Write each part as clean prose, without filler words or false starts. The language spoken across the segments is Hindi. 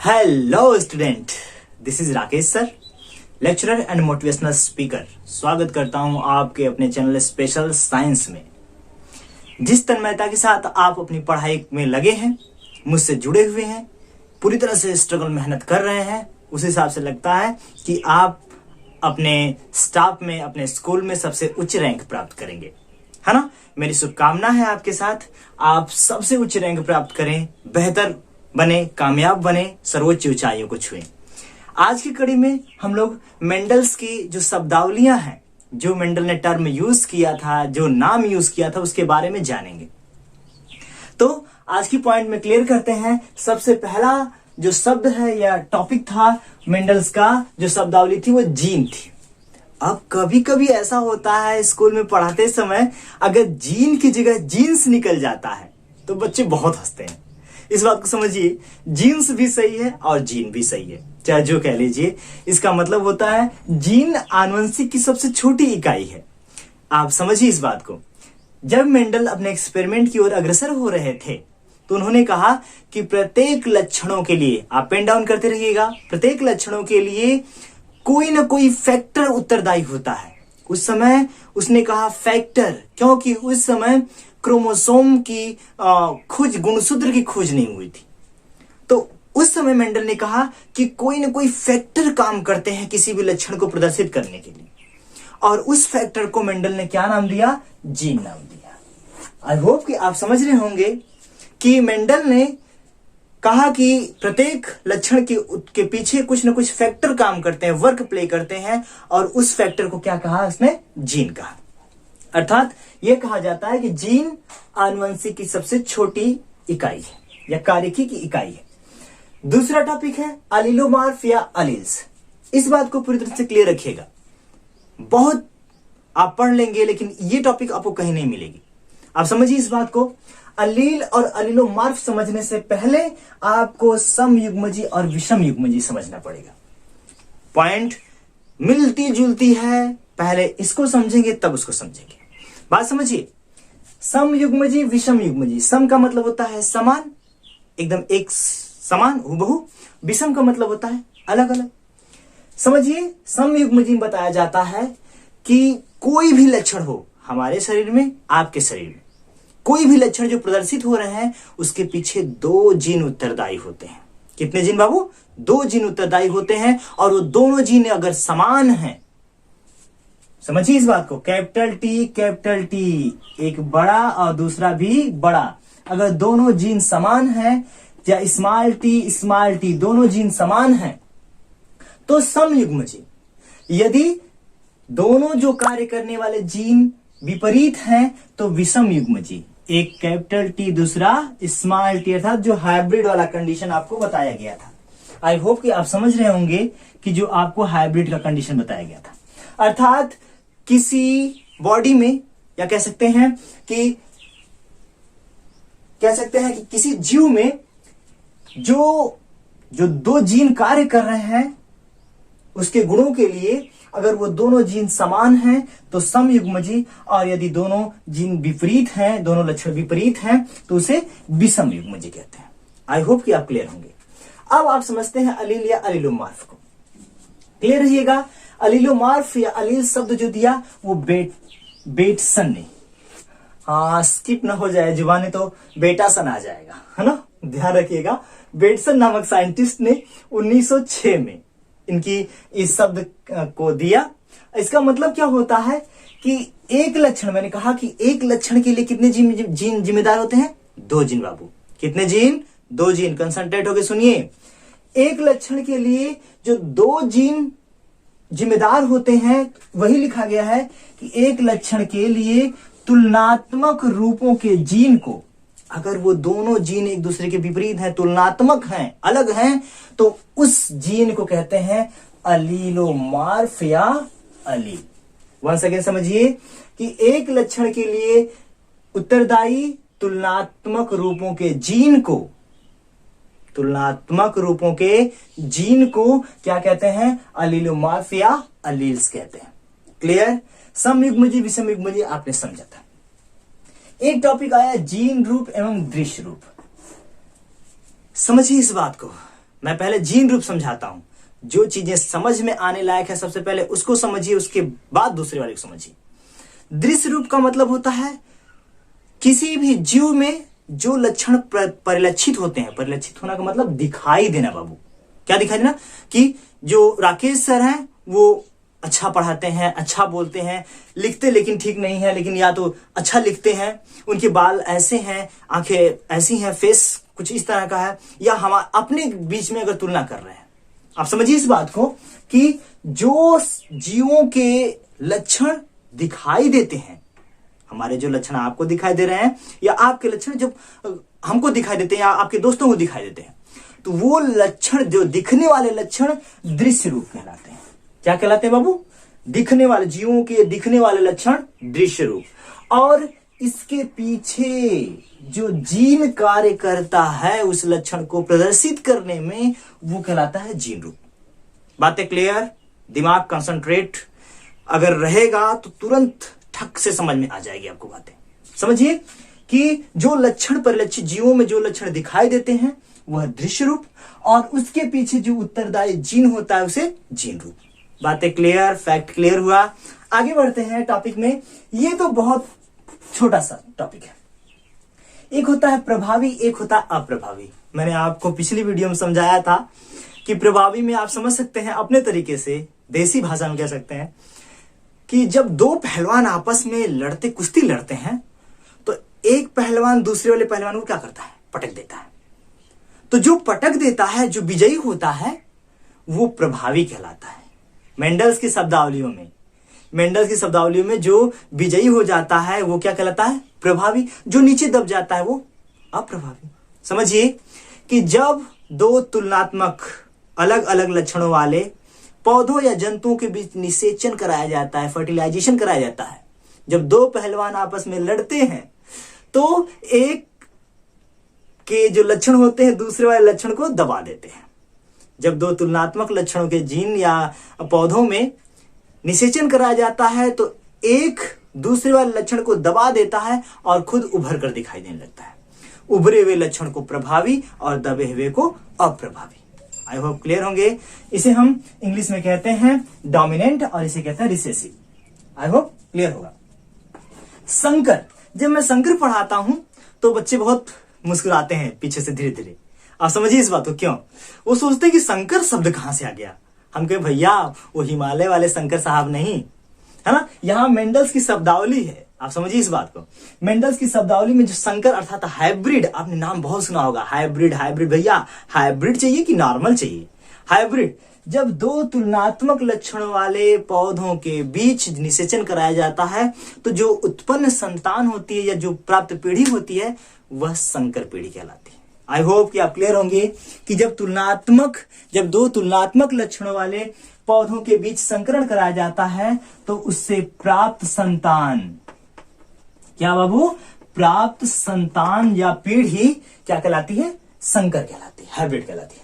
Hello student, this is Rakesh sir, lecturer and motivational speaker. स्वागत करता हूं आपके अपने चैनल स्पेशल साइंस में। जिस तन्मयता के साथ आप अपनी पढ़ाई में लगे हैं, मुझसे जुड़े हुए हैं, पूरी तरह से स्ट्रगल मेहनत कर रहे हैं, उस हिसाब से लगता है कि आप अपने स्टाफ में, अपने स्कूल में सबसे उच्च रैंक प्राप्त करेंगे, है ना। मेरी शुभकामना है आपके साथ, आप सबसे उच्च रैंक प्राप्त करें, बेहतर बने, कामयाब बने, सर्वोच्च ऊंचाइयों को छुएं। आज की कड़ी में हम लोग मेंडल्स की जो शब्दावलियां हैं, जो मेंडल ने टर्म यूज किया था, जो नाम यूज किया था, उसके बारे में जानेंगे। तो आज की पॉइंट में क्लियर करते हैं। सबसे पहला जो शब्द है या टॉपिक था मेंडल्स का, जो शब्दावली थी वो जीन थी। अब कभी कभी ऐसा होता है स्कूल में पढ़ाते समय, अगर जीन की जगह जीन्स निकल जाता है तो बच्चे बहुत हंसते हैं। इस बात को समझिए, जीन्स भी सही है और जीन भी सही है, चाहे जो कह लीजिए। इसका मतलब होता है जीन आनुवंशिक की सबसे छोटी इकाई है। आप समझिए इस बात को। जब मेंडल अपने एक्सपेरिमेंट की ओर अग्रसर हो रहे थे तो उन्होंने कहा कि प्रत्येक लक्षणों के लिए, आप पेन डाउन करते रहिएगा, प्रत्येक लक्षणों के लिए कोई ना कोई फैक्टर उत्तरदायी होता है। उस समय उसने कहा फैक्टर, क्योंकि उस समय क्रोमोसोम की खोज, गुणसूत्र की खोज नहीं हुई थी। तो उस समय मेंडल ने कहा कि कोई ना कोई फैक्टर काम करते हैं किसी भी लक्षण को प्रदर्शित करने के लिए, और उस फैक्टर को मेंडल ने क्या नाम दिया? जीन नाम दिया। आई होप कि आप समझ रहे होंगे कि मेंडल ने कहा कि प्रत्येक लक्षण के पीछे कुछ ना कुछ फैक्टर काम करते हैं, वर्क प्ले करते हैं, और उस फैक्टर को क्या कहा उसने? जीन कहा। अर्थात यह कहा जाता है कि जीन आनुवंशिक की सबसे छोटी इकाई है या कार्यकी की इकाई है। दूसरा टॉपिक है अलीलोमार्फ या अलील्स। इस बात को पूरी तरह से क्लियर रखिएगा। बहुत आप पढ़ लेंगे लेकिन यह टॉपिक आपको कहीं नहीं मिलेगी। आप समझिए इस बात को। अलील और अलीलोमार्फ समझने से पहले आपको समयुग्मजी और विषम युग्मजी समझना पड़ेगा। पॉइंट मिलती जुलती है, पहले इसको समझेंगे तब उसको समझेंगे। बात समझिए। समयुग्मजी, विषम युग्मजी। सम का मतलब होता है समान, एकदम एक समान, हूबहू। विषम का मतलब होता है अलग अलग। समझिए, समयुग्मजी में बताया जाता है कि कोई भी लक्षण हो हमारे शरीर में, आपके शरीर में, कोई भी लक्षण जो प्रदर्शित हो रहे हैं, उसके पीछे दो जीन उत्तरदायी होते हैं। कितने जीन बाबू? दो जीन उत्तरदायी होते हैं, और वो दोनों जीन अगर समान हैं, समझिए इस बात को, कैपिटल टी, एक बड़ा और दूसरा भी बड़ा, अगर दोनों जीन समान हैं, या स्मॉल टी दोनों जीन समान हैं, तो समयुग्मजी। यदि दोनों जो कार्य करने वाले जीन विपरीत हैं तो विषम युग्मजी। एक कैपिटल टी, दूसरा स्मॉल टी, अर्थात जो हाइब्रिड वाला कंडीशन आपको बताया गया था। आई होप कि आप समझ रहे होंगे कि जो आपको हाइब्रिड का कंडीशन बताया गया था, अर्थात किसी बॉडी में, या कह सकते हैं कि किसी जीव में जो दो जीन कार्य कर रहे हैं, उसके गुणों के लिए अगर वो दोनों जीन समान हैं तो समयुग्मजी, और यदि दोनों जीन विपरीत हैं, दोनों लक्षण विपरीत हैं, तो उसे विषम युग्मजी कहते हैं। आई होप कि आप क्लियर होंगे। अब आप समझते हैं अलील या अलीलोमार्फ को। क्लियर रहिएगा। अलीलोमार्फ या अलील शब्द जो दिया वो बेटसन ने, स्किप ना हो जाए जुबानी तो बेटासन आ जाएगा, है ना, ध्यान रखिएगा। बेटसन नामक साइंटिस्ट ने 1906 में इनकी इस शब्द को दिया। इसका मतलब क्या होता है कि एक लक्षण, मैंने कहा कि एक लक्षण के लिए कितने जीन जिम्मेदार होते हैं? दो जीन बाबू। कितने जीन? दो जीन। कंसंट्रेट होके सुनिए। एक लक्षण के लिए जो दो जीन जिम्मेदार होते हैं, वही लिखा गया है कि एक लक्षण के लिए तुलनात्मक रूपों के जीन को, अगर वो दोनों जीन एक दूसरे के विपरीत हैं, तुलनात्मक हैं, अलग हैं, तो उस जीन को कहते हैं अलीलोमार्फ या अलील। वंस अगेन समझिए कि एक लक्षण के लिए उत्तरदायी तुलनात्मक रूपों के जीन को, क्या कहते हैं? अलीलोमार्फ या अलील्स कहते हैं। क्लियर? समयुग्मजी, विषम युग्मजी आपने समझा था। एक टॉपिक आया जीन रूप एवं दृश्य रूप। समझिए इस बात को। मैं पहले जीन रूप समझाता हूं। जो चीजें समझ में आने लायक है सबसे पहले उसको समझिए, उसके बाद दूसरे वाले को समझिए। दृश्य रूप का मतलब होता है किसी भी जीव में जो लक्षण परिलक्षित होते हैं। परिलक्षित होना का मतलब दिखाई देना। बाबू क्या दिखाई देना? कि जो राकेश सर हैं वो अच्छा पढ़ाते हैं, अच्छा बोलते हैं, लिखते लेकिन ठीक नहीं है, लेकिन या तो अच्छा लिखते हैं, उनके बाल ऐसे हैं, आंखें ऐसी हैं, फेस कुछ इस तरह का है, या हम अपने बीच में अगर तुलना कर रहे हैं। आप समझिए इस बात को कि जो जीवों के लक्षण दिखाई देते हैं, हमारे जो लक्षण आपको दिखाई दे रहे हैं या आपके लक्षण जो हमको दिखाई देते हैं या आपके दोस्तों को दिखाई देते हैं, तो वो लक्षण, जो दिखने वाले लक्षण दृश्य रूप कहलाते हैं। क्या कहलाते हैं बाबू? दिखने वाले, जीवों के दिखने वाले लक्षण दृश्य रूप। और इसके पीछे जो जीन कार्य करता है उस लक्षण को प्रदर्शित करने में, वो कहलाता है जीन रूप। बातें क्लियर? दिमाग कंसंट्रेट अगर रहेगा तो तुरंत ठक से समझ में आ जाएगी आपको बातें। समझिए कि जो लक्षण परिलक्षित जीवों में जो लक्षण दिखाई देते हैं वह दृश्य रूप, और उसके पीछे जो उत्तरदायी जीन होता है उसे जीन रूप। बातें क्लियर? फैक्ट क्लियर हुआ? आगे बढ़ते हैं टॉपिक में। ये तो बहुत छोटा सा टॉपिक है। एक होता है प्रभावी, एक होता है अप्रभावी। मैंने आपको पिछली वीडियो में समझाया था कि प्रभावी में आप समझ सकते हैं अपने तरीके से, देसी भाषा में कह सकते हैं कि जब दो पहलवान आपस में लड़ते, कुश्ती लड़ते हैं, तो एक पहलवान दूसरे वाले पहलवान को क्या करता है? पटक देता है। तो जो पटक देता है, जो विजयी होता है, वो प्रभावी कहलाता है। मेंडल्स की शब्दावलियों में जो विजयी हो जाता है वो क्या कहलाता है? प्रभावी। जो नीचे दब जाता है वो अप्रभावी। समझिए कि जब दो तुलनात्मक अलग अलग लक्षणों वाले पौधों या जंतुओं के बीच निषेचन कराया जाता है, फर्टिलाइजेशन कराया जाता है, जब दो पहलवान आपस में लड़ते हैं तो एक के जो लक्षण होते हैं दूसरे वाले लक्षण को दबा देते हैं। जब दो तुलनात्मक लक्षणों के जीन या पौधों में निषेचन कराया जाता है तो एक दूसरे वाले लक्षण को दबा देता है और खुद उभर कर दिखाई देने लगता है। उभरे हुए लक्षण को प्रभावी और दबे हुए को अप्रभावी। आई होप क्लियर होंगे। इसे हम इंग्लिश में कहते हैं डोमिनेंट और इसे कहते हैं रिसेसिव। आई होप क्लियर होगा। संकर, जब मैं संकर पढ़ाता हूं तो बच्चे बहुत मुस्कुराते हैं पीछे से धीरे धीरे। आप समझिए इस बात को। क्यों? वो सोचते हैं कि संकर शब्द कहां से आ गया। हम कहे भैया वो हिमालय वाले शंकर साहब नहीं है ना, यहाँ मेंडल्स की शब्दावली है। आप समझिए इस बात को। मेंडल्स की शब्दावली में जो संकर अर्थात हाइब्रिड, आपने नाम बहुत सुना होगा, हाइब्रिड। हाइब्रिड भैया हाइब्रिड चाहिए कि नॉर्मल चाहिए? हाइब्रिड। जब दो तुलनात्मक लक्षणों वाले पौधों के बीच निषेचन कराया जाता है तो जो उत्पन्न संतान होती है या जो प्राप्त पीढ़ी होती है वह संकर पीढ़ी कहलाती है। आई होप कि आप क्लियर होंगे कि जब दो तुलनात्मक लक्षणों वाले पौधों के बीच संकरण कराया जाता है तो उससे प्राप्त संतान, क्या बाबू? प्राप्त संतान या पीढ़ी क्या कहलाती है? संकर कहलाती है, हाइब्रिड कहलाती है।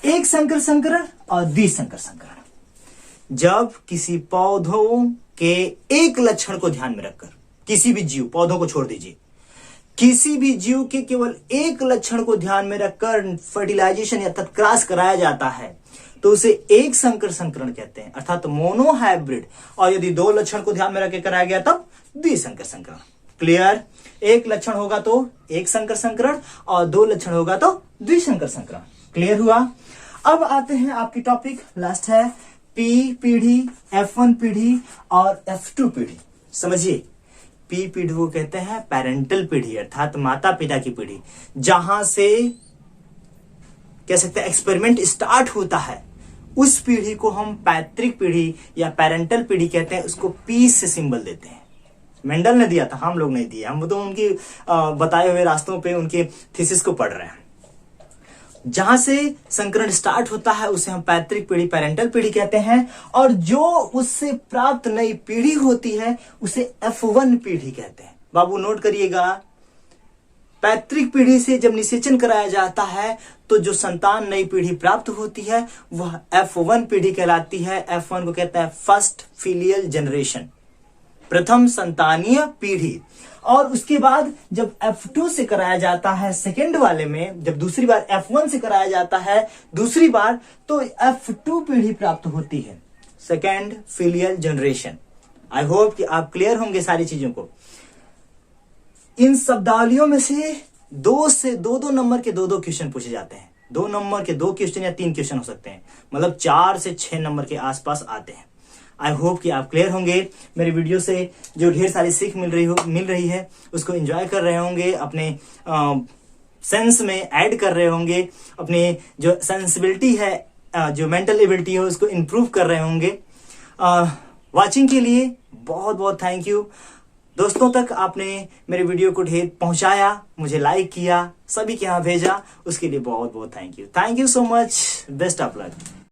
एक संकर संकरण और द्विसंकर संकरण। जब किसी पौधों के एक लक्षण को ध्यान में रखकर, किसी भी जीव, पौधों को छोड़ दीजिए, किसी भी जीव के केवल एक लक्षण को ध्यान में रखकर फर्टिलाइजेशन या क्रॉस कराया जाता है तो उसे एक संकर संकरण कहते हैं, अर्थात मोनो हाइब्रिड। और यदि दो लक्षण को ध्यान में रख के कराया गया तब द्विसंकर संकरण। क्लियर? एक लक्षण होगा तो एक संकर संकरण और दो लक्षण होगा तो द्विसंकर संकरण। क्लियर हुआ? अब आते हैं आपकी टॉपिक लास्ट है पी पीढ़ी, F1 पीढ़ी और F2 पीढ़ी। समझिए, पी पीढ़ी को कहते हैं पेरेंटल पीढ़ी, अर्थात माता पिता की पीढ़ी, जहां से कह सकते हैं एक्सपेरिमेंट स्टार्ट होता है। उस पीढ़ी को हम पैतृक पीढ़ी या पेरेंटल पीढ़ी कहते हैं। उसको पी से सिंबल देते हैं। मेंडल ने दिया था, हम लोग नहीं दिए। हम तो उनकी बताए हुए रास्तों पे उनके थीसिस को पढ़ रहे हैं। जहां से संकरण स्टार्ट होता है उसे हम पैतृक पीढ़ी, पेरेंटल पीढ़ी कहते हैं। और जो उससे प्राप्त नई पीढ़ी होती है उसे F1 पीढ़ी कहते हैं। बाबू नोट करिएगा, पैतृक पीढ़ी से जब निषेचन कराया जाता है तो जो संतान नई पीढ़ी प्राप्त होती है वह F1 पीढ़ी कहलाती है। F1 को कहते हैं फर्स्ट फिलियल जनरेशन, प्रथम संतानीय पीढ़ी। और उसके बाद जब F2 से कराया जाता है सेकेंड वाले में, जब दूसरी बार F1 से कराया जाता है दूसरी बार, तो F2 पीढ़ी प्राप्त होती है, second filial generation. I hope कि आप क्लियर होंगे सारी चीजों को। इन शब्दावलियों में से दो नंबर के दो क्वेश्चन पूछे जाते हैं। 2 नंबर के 2 क्वेश्चन या 3 क्वेश्चन हो सकते हैं, मतलब 4 से 6 नंबर के आसपास आते हैं। आई होप कि आप क्लियर होंगे। मेरे वीडियो से जो ढेर सारी सीख मिल रही है उसको एंजॉय कर रहे होंगे, अपने सेंस में ऐड कर रहे होंगे, अपनी जो सेंसिबिलिटी है, जो मेंटल एबिलिटी है उसको इंप्रूव कर रहे होंगे। वॉचिंग के लिए बहुत बहुत थैंक यू। दोस्तों तक आपने मेरे वीडियो को ढेर पहुंचाया, मुझे लाइक किया, सभी के यहाँ भेजा, उसके लिए बहुत बहुत thank you. Thank you so much. Best of luck.